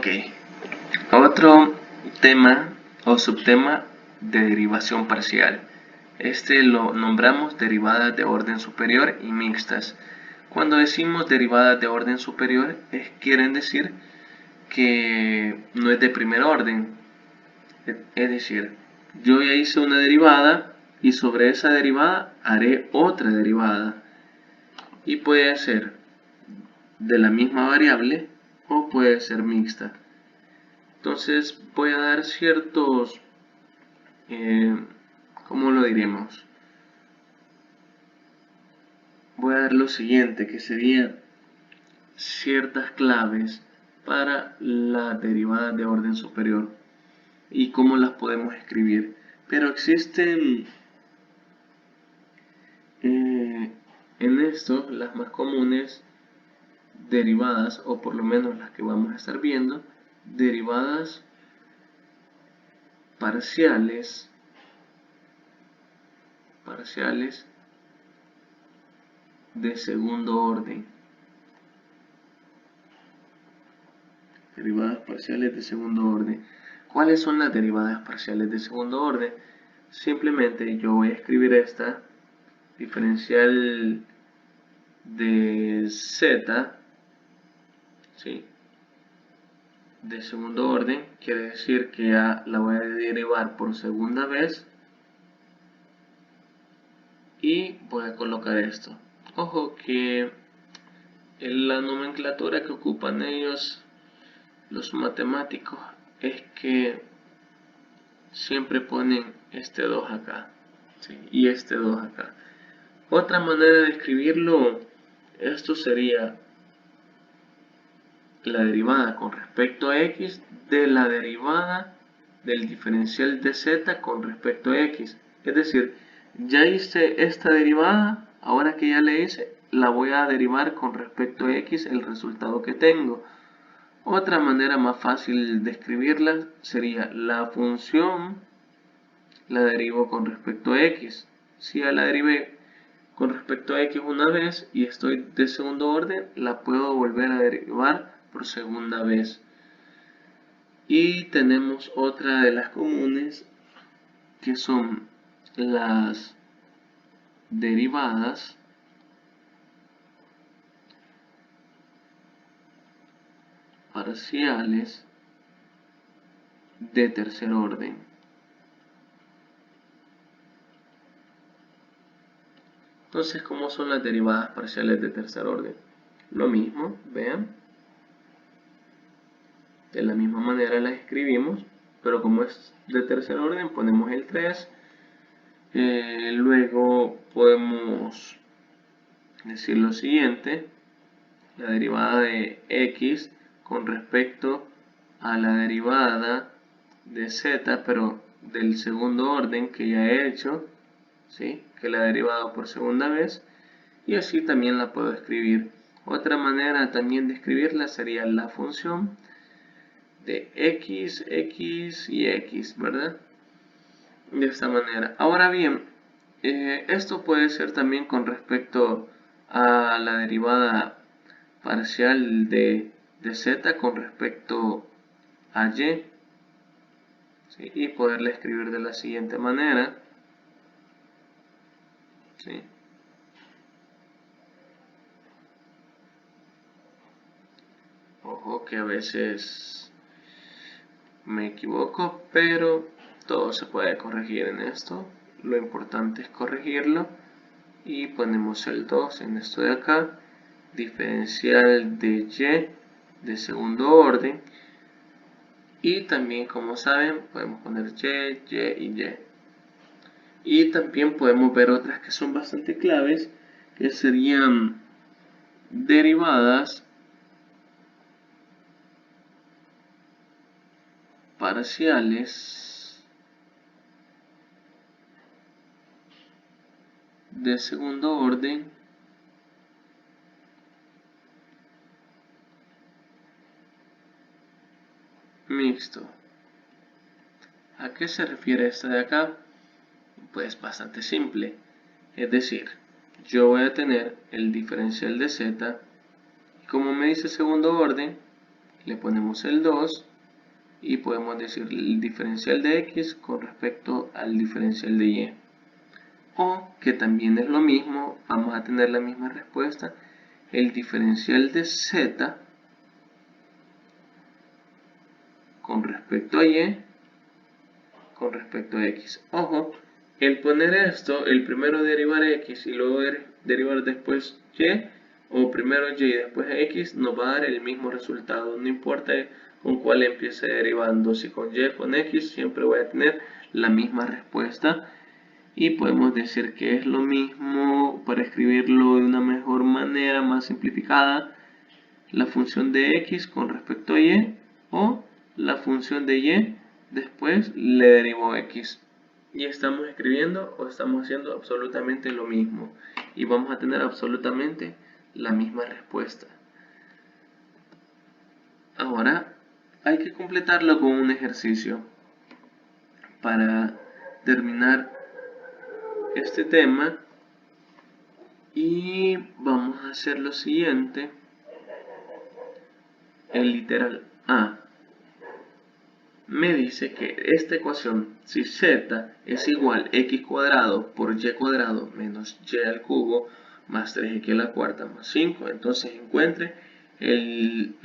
Ok, otro tema o subtema de derivación parcial. Este lo nombramos derivadas de orden superior y mixtas. Cuando decimos derivadas de orden superior, quieren decir que no es de primer orden. Es decir, yo ya hice una derivada y sobre esa derivada haré otra derivada. Y puede ser de la misma variable o puede ser mixta. Entonces voy a dar ciertos, ¿cómo lo diremos? Voy a dar lo siguiente, que serían ciertas claves para la derivada de orden superior y cómo las podemos escribir. Pero existen en esto las más comunes derivadas, o por lo menos las que vamos a estar viendo, derivadas parciales de segundo orden. Derivadas parciales de segundo orden. ¿Cuáles son las derivadas parciales de segundo orden? Simplemente yo voy a escribir esta diferencial de z, ¿sí?, de segundo orden, quiere decir que ya la voy a derivar por segunda vez y voy a colocar esto. Ojo que en la nomenclatura que ocupan ellos, los matemáticos, es que siempre ponen este 2 acá, ¿sí?, y este 2 acá. Otra manera de escribirlo, esto sería la derivada con respecto a x de la derivada del diferencial de z con respecto a x. Es decir, ya hice esta derivada, ahora que ya le hice, la voy a derivar con respecto a x el resultado que tengo. Otra manera más fácil de escribirla sería la función la derivo con respecto a x. Si ya la derivé con respecto a x una vez y estoy de segundo orden, la puedo volver a derivar por segunda vez. Y tenemos otra de las comunes, que son las derivadas parciales de tercer orden. Entonces, ¿cómo son las derivadas parciales de tercer orden? Lo mismo, vean. De la misma manera las escribimos, pero como es de tercer orden, ponemos el 3. Luego podemos decir lo siguiente: la derivada de x con respecto a la derivada de z, pero del segundo orden que ya he hecho, ¿sí?, que la he derivado por segunda vez, y así también la puedo escribir. Otra manera también de escribirla sería la función de x, x y x, ¿verdad? De esta manera. Ahora bien, esto puede ser también con respecto a la derivada parcial de z con respecto a y, ¿sí?, y poderla escribir de la siguiente manera, ¿sí? Ojo que a veces me equivoco, pero todo se puede corregir en esto. Lo importante es corregirlo. Y ponemos el 2 en esto de acá. Diferencial de y de segundo orden. Y también, como saben, podemos poner y, y y. Y también podemos ver otras que son bastante claves, que serían derivadas parciales de segundo orden mixto. ¿A qué se refiere esta de acá? Pues bastante simple. Es decir, yo voy a tener el diferencial de z, y como me dice segundo orden, le ponemos el 2 y podemos decir el diferencial de x con respecto al diferencial de y. O, que también es lo mismo, vamos a tener la misma respuesta, el diferencial de z con respecto a y con respecto a x. Ojo, el poner esto, el primero derivar x y luego derivar después y, o primero y y después x, nos va a dar el mismo resultado, no importa con cuál empiece derivando, si con y o con x, siempre voy a tener la misma respuesta. Y podemos decir que es lo mismo, para escribirlo de una mejor manera, más simplificada, la función de x con respecto a y, o la función de y después le derivo x. Y estamos escribiendo o estamos haciendo absolutamente lo mismo. Y vamos a tener absolutamente la misma respuesta. Ahora hay que completarlo con un ejercicio para terminar este tema. Y vamos a hacer lo siguiente. El literal A me dice que esta ecuación, si z es igual a x cuadrado por y cuadrado menos y al cubo más 3x a la cuarta más 5, entonces encuentre el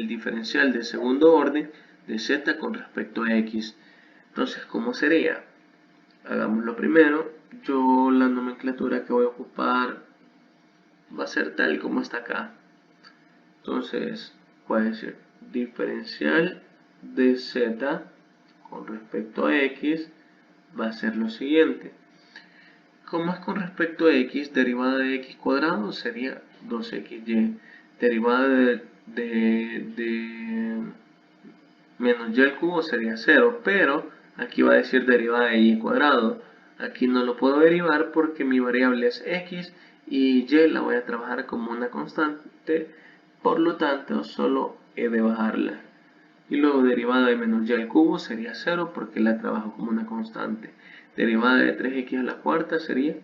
diferencial de segundo orden de z con respecto a x. Entonces, ¿cómo sería? Hagámoslo primero. Yo la nomenclatura que voy a ocupar va a ser tal como está acá. Entonces, puede ser diferencial de z con respecto a x va a ser lo siguiente. Como es con respecto a x, derivada de x cuadrado sería 2xy. Derivada de menos y al cubo sería 0, pero aquí va a decir derivada de y cuadrado. Aquí no lo puedo derivar porque mi variable es x y y la voy a trabajar como una constante, por lo tanto solo he de bajarla. Y luego derivada de menos y al cubo sería 0 porque la trabajo como una constante. Derivada de 3x a la cuarta sería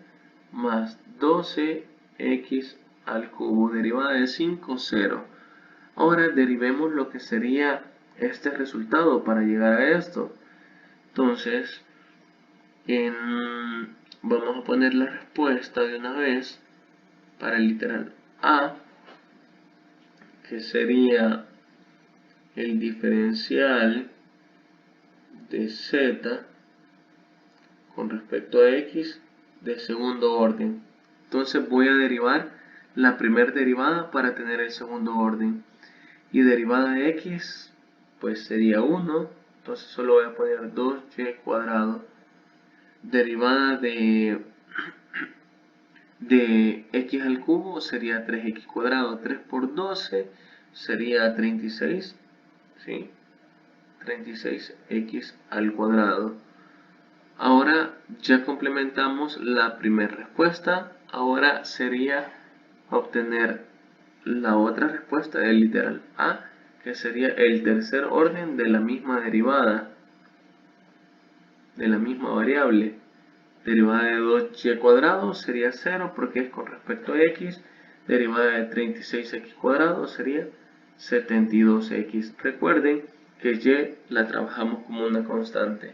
más 12x al cubo. Derivada de 5, 0. Ahora derivemos lo que sería este resultado para llegar a esto. Entonces, vamos a poner la respuesta de una vez para el literal A, que sería el diferencial de z con respecto a x de segundo orden. Entonces voy a derivar la primera derivada para tener el segundo orden. Y derivada de x, pues sería 1. Entonces solo voy a poner 2y cuadrado. Derivada de x al cubo sería 3x cuadrado. 3 por 12 sería 36. ¿Sí? 36x al cuadrado. Ahora ya complementamos la primera respuesta. Ahora sería obtener la otra respuesta del literal A, que sería el tercer orden de la misma derivada, de la misma variable. Derivada de 2y cuadrado sería 0 porque es con respecto a x. Derivada de 36x cuadrado sería 72x. Recuerden que y la trabajamos como una constante.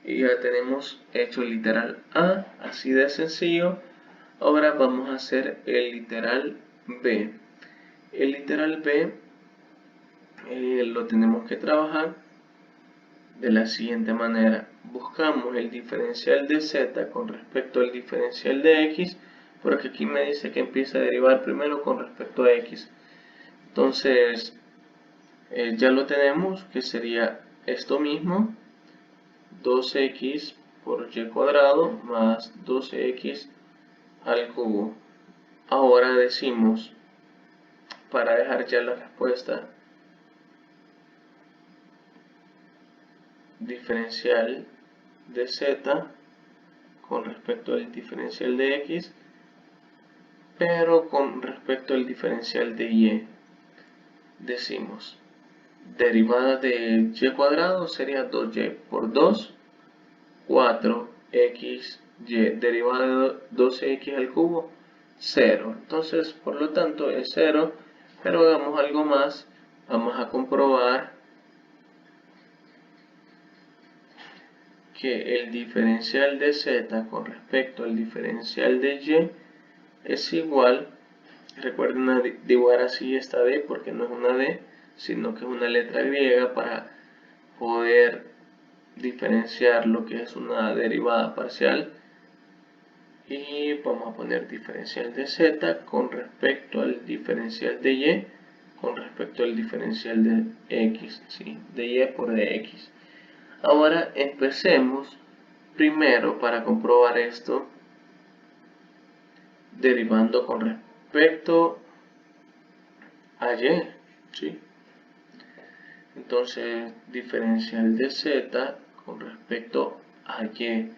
Y ya tenemos hecho el literal A, así de sencillo. Ahora vamos a hacer el literal B. El literal B lo tenemos que trabajar de la siguiente manera. Buscamos el diferencial de z con respecto al diferencial de x, porque aquí me dice que empieza a derivar primero con respecto a x. Entonces, ya lo tenemos, que sería esto mismo, 2x por y cuadrado más 12x al cubo. Ahora decimos, para dejar ya la respuesta, diferencial de z con respecto al diferencial de x, pero con respecto al diferencial de y. Decimos, derivada de y cuadrado sería 2y por 2, 4xy, derivada de 12x al cubo, 0. Entonces, por lo tanto, es 0, pero hagamos algo más. vamos a comprobar que el diferencial de z con respecto al diferencial de y es igual. Recuerden dibujar así esta d porque no es una d, sino que es una letra griega para poder diferenciar lo que es una derivada parcial. Y vamos a poner diferencial de z con respecto al diferencial de y con respecto al diferencial de x, ¿sí? De y por dx. Ahora empecemos primero para comprobar esto derivando con respecto a y, ¿sí? Entonces diferencial de z con respecto a y,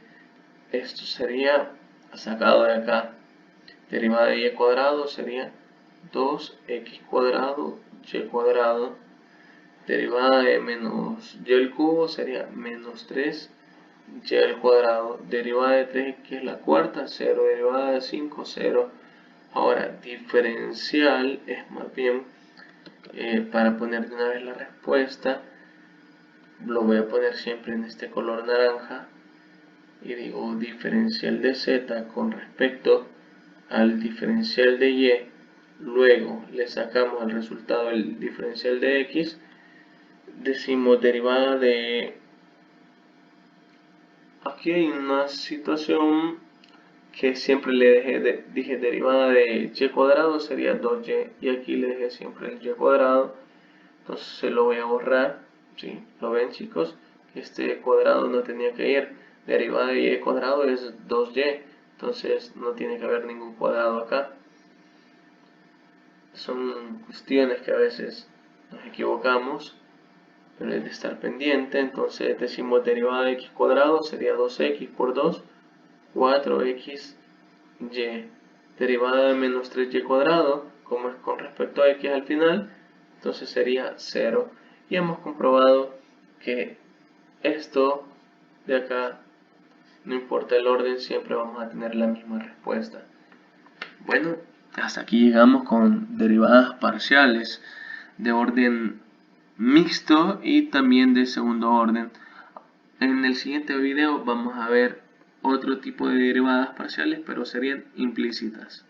esto sería sacado de acá, derivada de y cuadrado sería 2x cuadrado y cuadrado, derivada de menos y al cubo sería menos 3 y al cuadrado, derivada de 3x es la cuarta, 0, derivada de 5, 0. Ahora, diferencial es más bien, para poner de una vez la respuesta, lo voy a poner siempre en este color naranja, y digo diferencial de z con respecto al diferencial de y, luego le sacamos el resultado del diferencial de x, decimos derivada de... Aquí hay una situación que siempre le dije derivada de y cuadrado sería 2y, y aquí le dejé siempre el y cuadrado, entonces se lo voy a borrar, ¿sí? ¿Lo ven, chicos? Este cuadrado no tenía que ir, derivada de y cuadrado es 2y, entonces no tiene que haber ningún cuadrado acá. Son cuestiones que a veces nos equivocamos, pero es de estar pendiente. Entonces decimos derivada de x cuadrado sería 2x por 2, 4xy. Derivada de menos 3y cuadrado, como es con respecto a x al final, entonces sería 0. Y hemos comprobado que esto de acá, no importa el orden, siempre vamos a tener la misma respuesta. Bueno, hasta aquí llegamos con derivadas parciales de orden mixto y también de segundo orden. En el siguiente video vamos a ver otro tipo de derivadas parciales, pero serían implícitas.